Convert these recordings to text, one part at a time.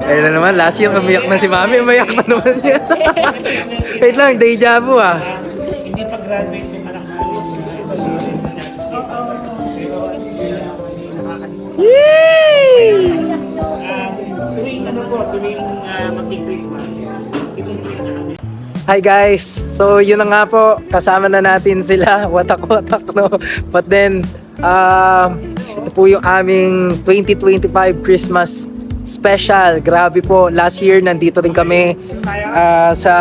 Ayun na naman, last year umiyak na si Mami, umiyak na naman siya. Wait lang, deja vu ah. Hindi pa graduate yung anak namin. Ito si Yay! tuwing ano po, tuwing mag-Christmas. Hi guys! So yun na nga po, kasama na natin sila, watak-watak no. But then, ito po yung aming 2025 Christmas special. Grabe po, last year nandito rin kami sa,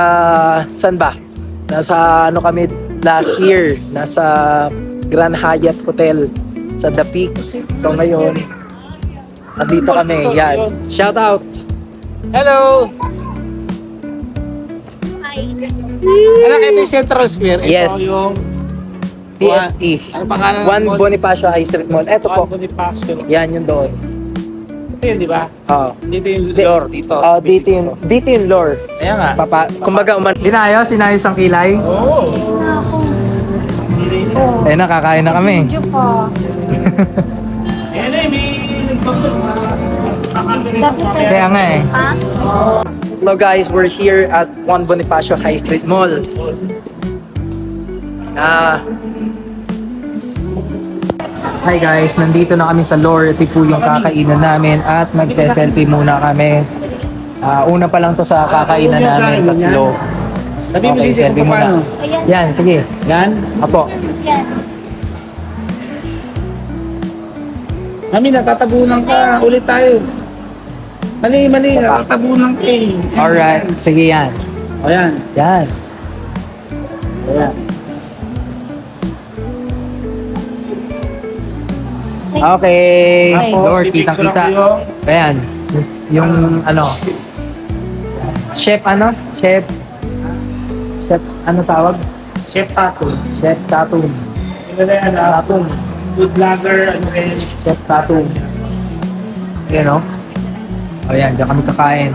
saan ba? Nasa ano kami last year, nasa Grand Hyatt Hotel sa The Peak. So ngayon, nandito kami, yan. Shout out! Hello! Alam ito yung Central Square. Ito Yes. yung PSE. ano pangalan ng 1 mall? Bonifacio High Street Mall. Ito po. Bonifacio. Yan yung doon. Ito yun, di ba? Oo. Dito yung lore, dito. Dito yung lore. Ayan nga. Kumbaga, dinayos, sinayos ang kilay. Oo. Eh, nakakain na kami. Medyo po. Ayan na, may Tapos Kaya nga eh. Ha? Hello guys, we're here at 1 Bonifacio High Street Mall. Hi guys, nandito na kami sa lore. Ito po yung kakainan namin at magse-selfie muna kami. Una pa lang to sa kakainan namin, tatlo. Sabi mo Okay, si selfie muna. Yan, sige. Yan. Apo. Yan. Mami, natatabunan ka. Ulit tayo. Mali, natatabunan ka eh. Alright, sige yan. O yan. Yan. Ayan. Okay. Okay. Lord, kitang-kita. Ayan. Yung ano. Chef ano? Chef ano tawag? Chef Tato. Chef Tatum. Sino na yan? Tatum. Food vlogger, ano rin. Chef Tatum. Ayan o. O yan, dyan kami kakain.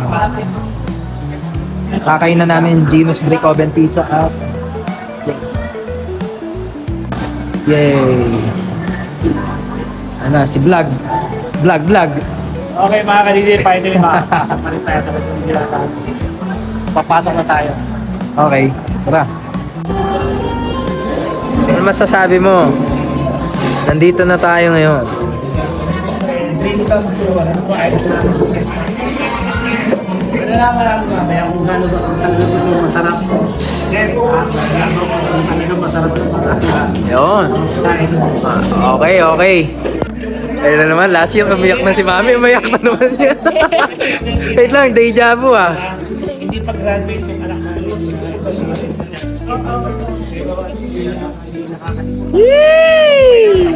Kakain na namin Gino's Brick Oven Pizza at yay! Ano, si Vlog. Vlog. Okay mga kadidi, finally makapasok pa rin tayo talaga ng girasahan. Papasok na tayo. Okay, tara. Ano masasabi mo? Nandito na tayo ngayon. Malalaman namin mamaya kung gano'n ba kung talagang masarap. Kung talagang masarap na makakain. Yun. Okay. Ayun na naman, last year umiyak na si Mami, umiyak na naman siya. Wait lang, deja vu ah. Hindi pa graduate yung anak namin. Ito si Yay!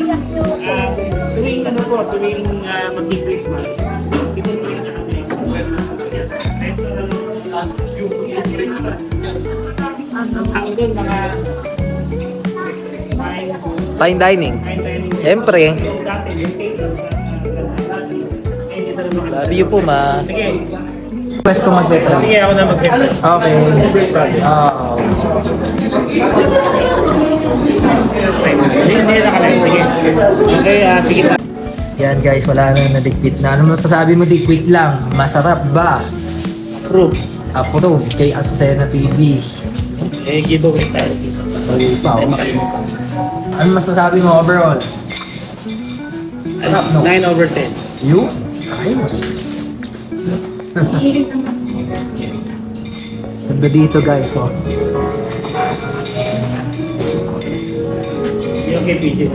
tuwing ano po, tuwing mag-Christmas, ito po yung kami sa ang doon mga Fine dining. Siyempre. Love you po, ma. Sige. Request ko mag-request. Sige, ako na mag-request. Okay. Oo. Hindi na kalahin. Sige. Okay, tigit na. Yan guys, wala na nadigpit na. Ano masasabi mo, quick lang? Masarap ba? Approve. Approve kay Azucena TV. Eh, giveaway tayo dito. Okay pa. Ay, makalimutan. Ano masasabi mo overall? Sarap, no? 9/10. You? Ayos. Ganda dito guys, oh. Yung kay PJ.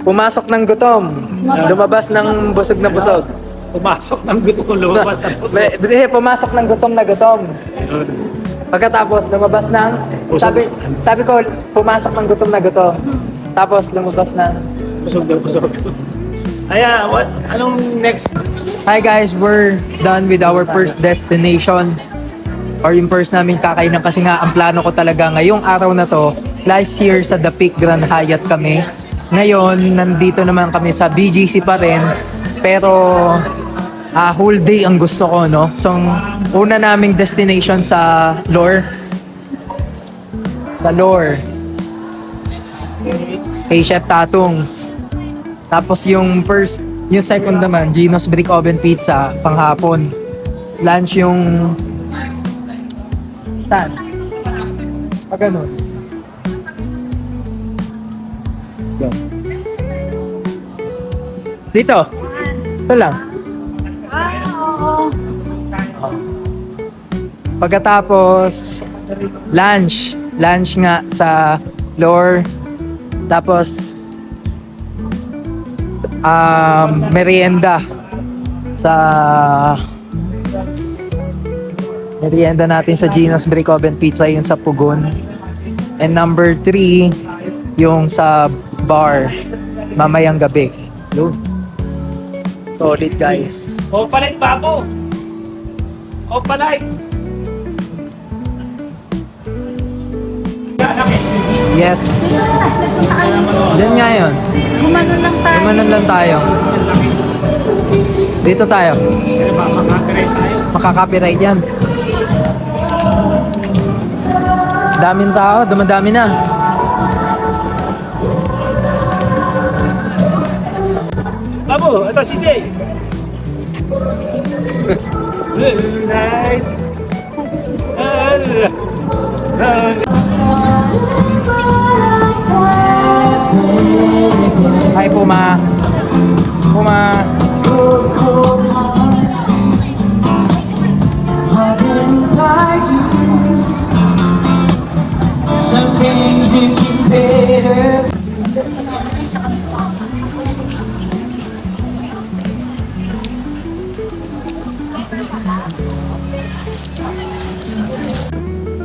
Pumasok ng gutom. Lumabas ng busog na busog. Pumasok ng gutom, lumabas ng puso. Pumasok ng gutom na gutom. Pagkatapos lumabas ng sabi ko pumasok ng gutom na gutom. Tapos lumabas ng Pusog na pusog. Aya, what? Anong next? Hi guys, we're done with our first destination. Or yung first namin kakainan kasi nga ang plano ko talaga ngayong araw na to. Last year sa The Peak Grand Hyatt kami. Ngayon, nandito naman kami sa BGC pa rin. Pero whole day ang gusto ko, no? So, una naming destination sa Lore. Sa Lore. Kay Chef Tatungs. Tapos yung first Yung second naman, Gino's Brick Oven Pizza, panghapon. Lunch yung... Saan? Pag ganun. Yun. Dito. Ito lang. Pagkatapos, lunch. Lunch nga sa floor. Tapos, merienda merienda natin sa Gino's Brick Oven Pizza yung sa Pugon. And number 3, yung sa bar mamayang gabi. Yun. Solid, guys. O palit, babo! O palit! Yes. Diyan nga yun. Gumanon lang tayo. Gumanon lang tayo. Dito tayo. Makaka-copyright yan. Daming tao, dumadami na. Babo, ito si Jay! Night! Hi, Puma. Puma. Some things you can better.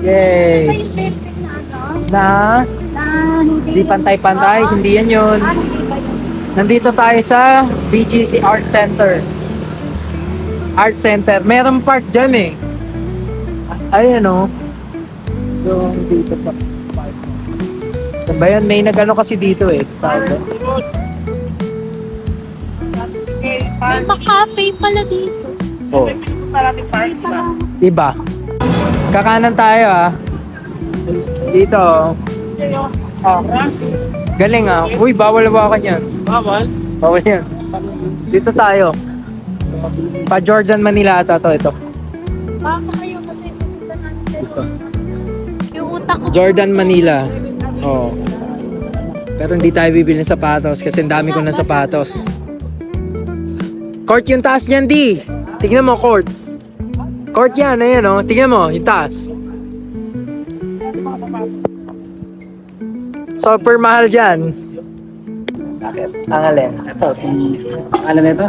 Yay. May building na ano? Na, Na hindi pantay-pantay, hindi yan yun. Nandito tayo sa BGC Art Center. Art Center. Meron park dyan eh. Ayan o. Yung dito sa park. Saan ba yun? May nagano kasi dito eh. Tawag doon. May pa-cafe pala dito. Oh. Parating park ba? Diba? Kakanan tayo ah. Dito. Oh. Ras? Galing ah. Uy, bawal ka yan. Bawal? Bawal yan. Dito tayo. Pa Jordan Manila ata to ito. Baka kayo kasi susundan natin. Ito. Yung utak ko. Jordan Manila. Oh. Pero hindi tayo bibili ng sapatos kasi ang dami ko ng sapatos. Court yung taas niyan, di. Tingnan mo, court. Court yan, ayan oh. Tingnan mo, yung taas. Super mahal dyan. Bakit? Ang alin? Ito, alam na ito?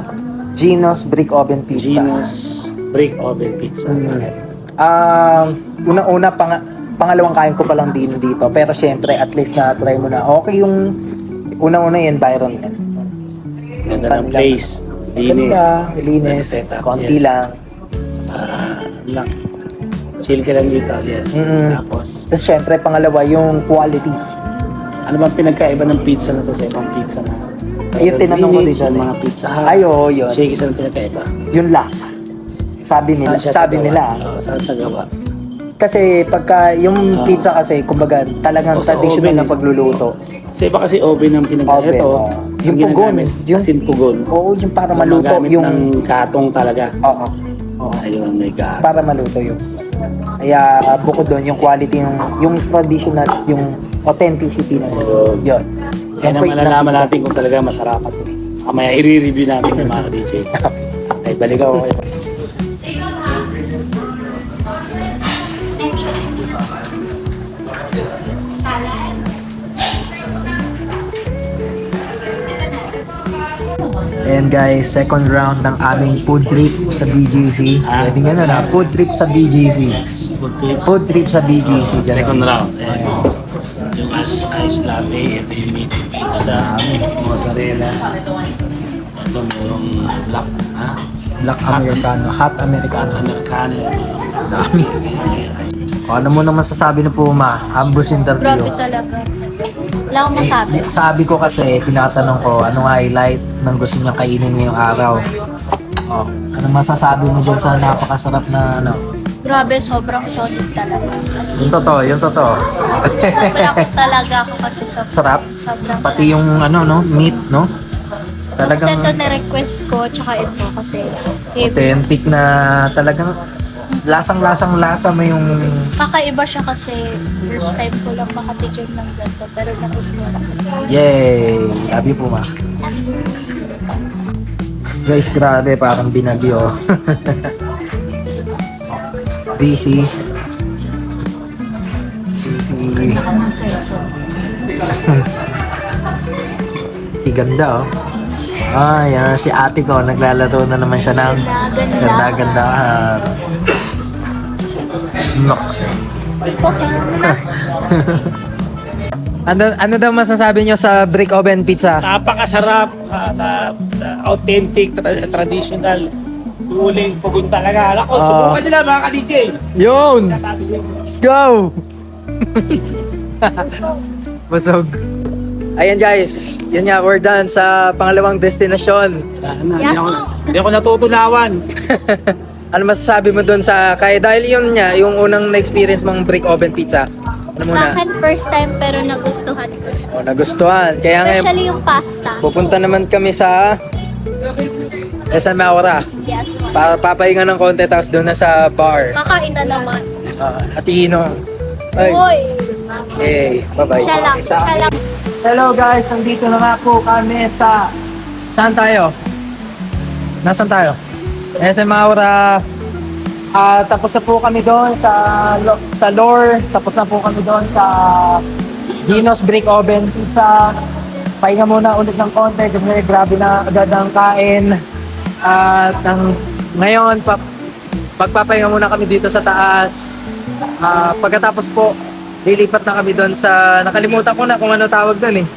Gino's Brick Oven Pizza. Gino's Brick Oven Pizza. Bakit? Una-una, pangalawang kain ko pa lang din dito. Pero syempre, at least na-try mo na. Okay yung unang-una yung environment. Ganda ng place. Linis. Ganda, linis. Setup, Konti yes. lang. Lang. Chill ka lang dito, yes. Mm-mm. Tapos, Tapos syempre, pangalawa, yung quality. ano bang pinagkaiba ng pizza na to sa ibang pizza na? Ayun, tinanong ko din Yung dyan eh. mga pizza hut. Ay, oo, yun. Shakey's ang pinagkaiba. Yung lasa. Sabi nila. Saan siya sa Sabi gawa? nila. Oo, saan sa gawa? Kasi pagka yung pizza kasi, kumbaga, talagang O, sa traditional oven na eh. pagluluto. Sa iba kasi oven ang pinagkaiba. Oven, Ito, oo. Yung ang pugon. ginagamit, Yung- asin pugon. Oo, yung para Ang maluto. magamit Yung, ng katong talaga. oo. Oo. Ayun, may gat. Para maluto yung. Kaya bukod doon, yung quality, yung traditional, yung authenticity na Ayun. yun. Yan ang Yung quick na malalaman pizza. natin kung talaga masarap. Mamaya i-review natin yung mga DJ. Okay, balik ako kayo. And guys, second round ng aming food trip sa BGC. Pwede nga na, food trip sa BGC. Food trip sa BGC. ganun. Second round. Ayan. Yung ice latte, ito yung meat pizza, mozzarella. Ito yung black, ha? Black Americano, hot Americano. Americano. Dami. O, ano mo naman sasabi na Puma? Ambush interview. Grabe talaga. Wala akong masabi. Sabi ko kasi, tinatanong ko, anong highlight ng gusto niya kainin ngayong araw? O, anong masasabi mo dyan sa napakasarap na ano? Grabe, sobrang solid talaga. Kasi Yung totoo, yung totoo. sobrang talaga ako kasi sobrang, Sarap. sobrang Pati yung ano, no? Meat, no? Talagang Kasi ito na-request ko, tsaka ito kasi heavy. authentic na talagang lasang-lasa mo yung Kakaiba siya kasi first time ko lang makatikim ng ganito, pero nagustuhan ko. yay! Love you po, ma. Guys, grabe, parang binagyo. Busy. Si ganda, oh. Ah, yan. Si ate ko, naglalaro na naman siya ng ganda-gandahan. Nox. Ano daw masasabi nyo sa brick oven pizza? Napakasarap, authentic, traditional. Huling pugon talaga. Ako, subukan nyo lang mga ka-DJ. Yun! Sabi ko, Let's go! Busog. Ayan guys, yun nga, we're done sa pangalawang destinasyon. Yes. Hindi ako natutunawan. Ano masasabi mo doon sa, kaya dahil yun nga, yung unang na-experience mong brick oven pizza. Ano Sa muna? akin, first time pero nagustuhan ko siya. Oh, nagustuhan. Kaya ngayon, Especially yung pasta. pupunta naman kami sa SM Aura. Yes. Para papahinga ng konti, tapos doon na sa bar. Kakain na naman. Atino. Ay. Uy! Okay, bye-bye. Siya lang. Sa- Siya lang. Hello guys, nandito na nga po kami sa... Saan tayo? Nasaan tayo? SM Aura. Tapos na po kami doon sa Lore. Tapos na po kami doon sa Gino's Brick Oven Pizza. Pahinga muna ulit ng konti kasi grabe na agad ang kain. At ngayon, magpapahinga muna kami dito sa taas. Pagkatapos po, lilipat na kami doon sa, nakalimutan ko na kung ano tawag doon eh.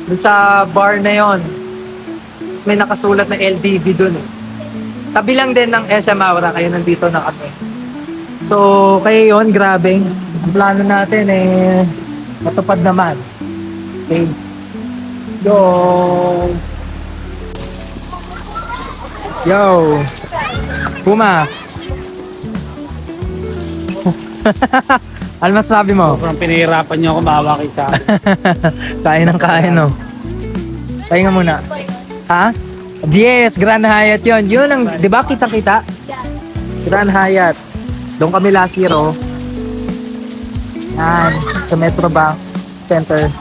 Doon sa bar na yon. Tapos may nakasulat na LDV doon eh. Tabi lang din ng SM Aura, kaya nandito na kami. So, kaya yon, grabe. Ang plano natin eh, matupad naman. Okay. Let's go! Yo! Puma! Ano masasabi mo? Sobrang pinahirapan niyo ako maawa kayo sa akin. Kain ng kain, no? Pahinga muna. Ha? Yes, Grand Hyatt yun. Yun ang, di ba kita-kita? Grand Hyatt. Doon kami last year, oh. Yan, sa Metro Bank Center.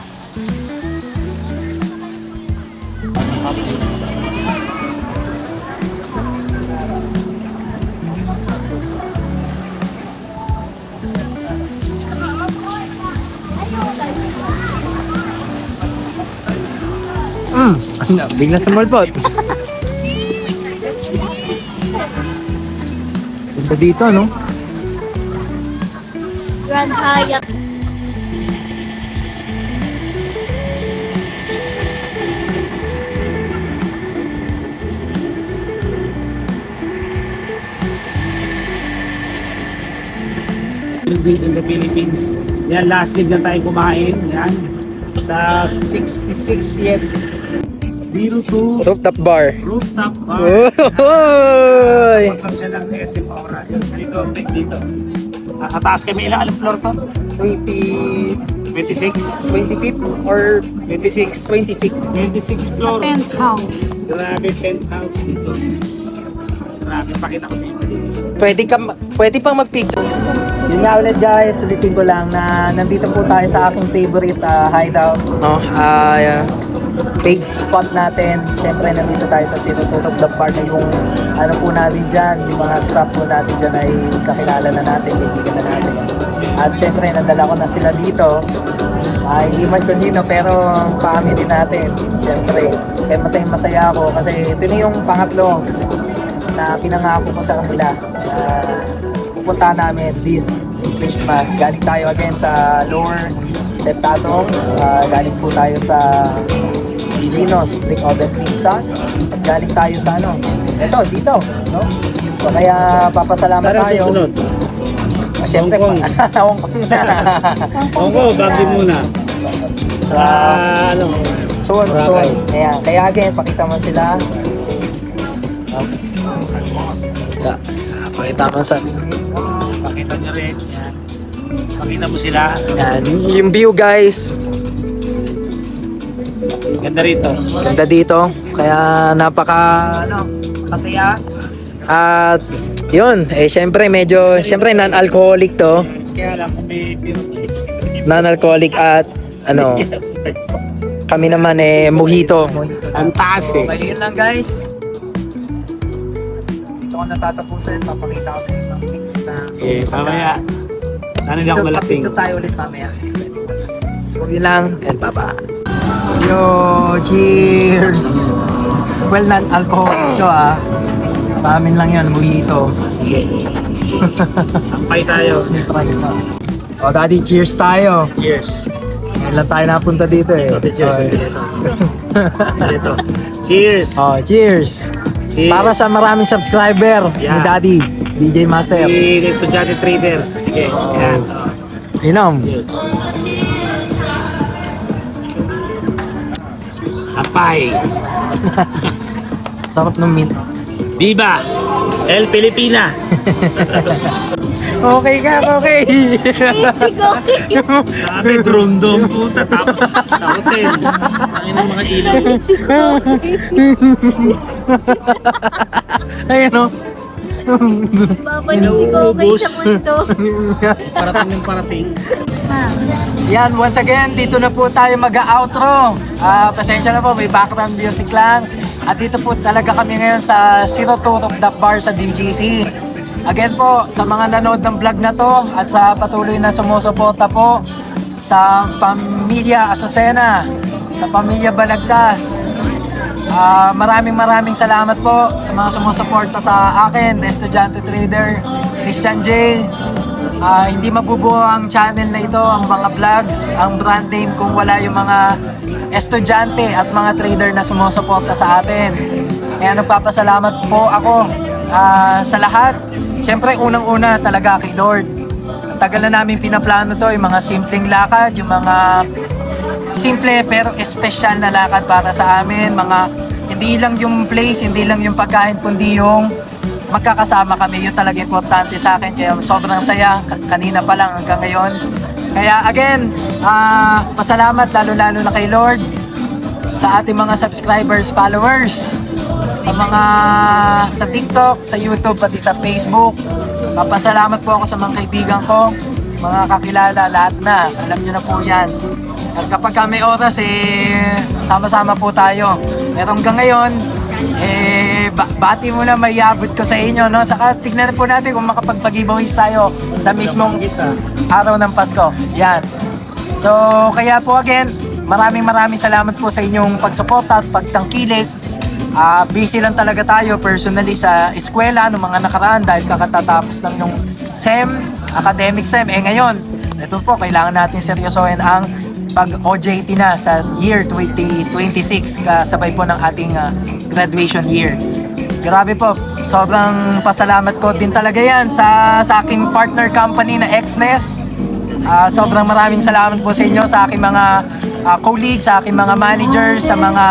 Bigla sumulpot. Ganda dito, no? Grand Hyatt. In the Philippines. Yan, last league na tayo kumain. Yan. Sa 66 yet 02 Rooftop bar. rooftop bar. Oy! Pagkam siya ng SM Aura. Yan, dito, dito. Nasa taas kami. Ilang floor to? 20, 26? 20 feet or 26. 26? 26 floor. Penthouse. Grabe, penthouse dito. Grabe, pakita ko sa inyo. Pwede pang mag-picture. Yun nga ulit guys, ulitin ko lang na nandito po tayo sa aking favorite hideout. No? Page spot natin. Siyempre nandito tayo sa Zero Tutok the Park na yung ano po natin dyan, yung mga staff po natin dyan ay kakilala na natin, kaibigan na natin. At siyempre nadala ko na sila dito. Hindi man casino pero family natin. Siyempre, kaya masaya ako kasi ito na yung pangatlo na pinangako ko sa kanila. Pupunta namin this Christmas. Galing tayo again sa Lower Septatong. Galing po tayo sa Gino's Brick Oven Pizza. At galing tayo sa ano? Ito, dito. No? So kaya papasalamat Saan ang tayo. susunod? Siyempre, Hong Kong. Hong Kong na. Hong Kong, Baguio muna. Sa ano? Soon. Boracay. Ayan. Kaya again, pakita mo sila. Pakita mo sa... Pakita nyo rin. Yan. Pakita mo sila. Yan. Yung view guys. Ganda rito. Ganda dito. Kaya napaka kasaya. At yun, syempre syempre non-alcoholic to. Kaya lang kung may kids. Non-alcoholic at kami naman mojito. Ang taas eh. Okay, yun lang guys. Ito ko natatapusin. Papakita ko din yung links na. Mamaya. Ano hindi ako malasing. Ito tayo ulit mamaya. So yun lang and bye-bye. Yo, cheers! Well, non-alcoholic ito Sa amin lang yun, mojito. Sige. Ampay tayo. O daddy, cheers tayo. Cheers. Ngayon lang tayo napunta dito Cheers. Dito. Cheers. Oh, cheers! Cheers. Para sa maraming subscriber ni Yeah. Daddy, DJ Master. Si Estudyante Trader. Sige. Yan. Inom. Ampay. Sarap ng mint. Viva! El Filipina! Okay ka, okay. Si Goki. Sabi, drone-dome puta. Tapos sa hotel. Ang ng mga ilaw. Si Goki. Ayan o. Babalik si Goki sa mundo. Parating ng parating. Yan, once again, dito na po tayo mag-outro. Pasensya na po, may background music lang. At dito po talaga kami ngayon sa 02 Rooftop Bar sa BGC. Again po, sa mga nanood ng vlog na to at sa patuloy na sumusuporta po sa Pamilya Azucena, sa Pamilya Balagtas. Maraming salamat po sa mga sumusuporta sa akin, The Estudyante Trader, Christian J. Hindi mabubuo ang channel na ito, ang mga vlogs, ang brand name kung wala yung mga estudyante at mga trader na sumusuporta sa atin. Kaya nagpapasalamat po ako sa lahat. Siyempre, unang-una talaga kay Lord. Tagal na namin pinaplano to, yung mga simpleng lakad, yung mga simple pero espesyal na lakad para sa amin. Hindi lang yung place, hindi lang yung pagkain, kundi yung magkakasama kami. Yun talaga importante sa akin. Kaya sobrang saya, kanina pa lang hanggang ngayon. Kaya again, pasalamat lalo-lalo na kay Lord sa ating mga subscribers, followers, sa TikTok, sa YouTube, pati sa Facebook. Papasalamat po ako sa mga kaibigan ko, mga kakilala, lahat na. Alam nyo na po yan. At kapag may oras, sama-sama po tayo. Pero hanggang ngayon, bati mo na may abot ko sa inyo, no? Saka tignan po natin kung makapagpag-giveaways tayo sa mismong araw ng Pasko. Yan. So, kaya po again, maraming salamat po sa inyong pagsuporta at pagtangkilik. Busy lang talaga tayo personally sa eskwela noong mga nakaraan dahil kakatatapos lang nung SEM, academic SEM. Ngayon, ito po, kailangan natin seryosohin ang pag-OJT na sa year 2026 kasabay po ng ating graduation year. Grabe po, sobrang pasalamat ko din talaga yan sa aking partner company na XNES. Sobrang maraming salamat po sa inyo, sa aking mga colleagues, sa aking mga managers, sa mga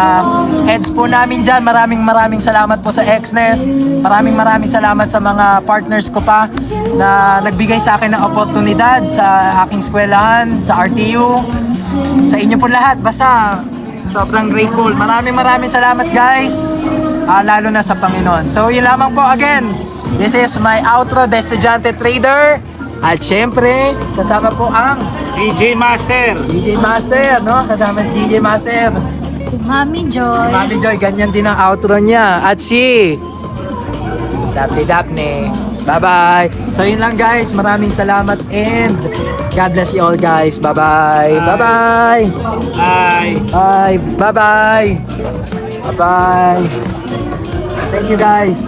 heads po namin dyan. Maraming salamat po sa XNES. Maraming salamat sa mga partners ko pa na nagbigay sa akin ng oportunidad sa aking eskwelahan, sa RTU, sa inyo po lahat. Basta sobrang grateful. Maraming salamat guys. Lalo na sa Panginoon. So yun lamang po again. This is my outro, The Estudyante Trader. At syempre, kasama po ang DJ Master. DJ Master, no? Kasama DJ Master. Si Mami Joy. Mami Joy, ganyan din ang outro niya. At si Daphne. Bye-bye. So yun lang guys. Maraming salamat and God bless you all guys. Bye-bye. Bye-bye. Bye. Bye. Bye-bye. Bye-bye. Thank you guys.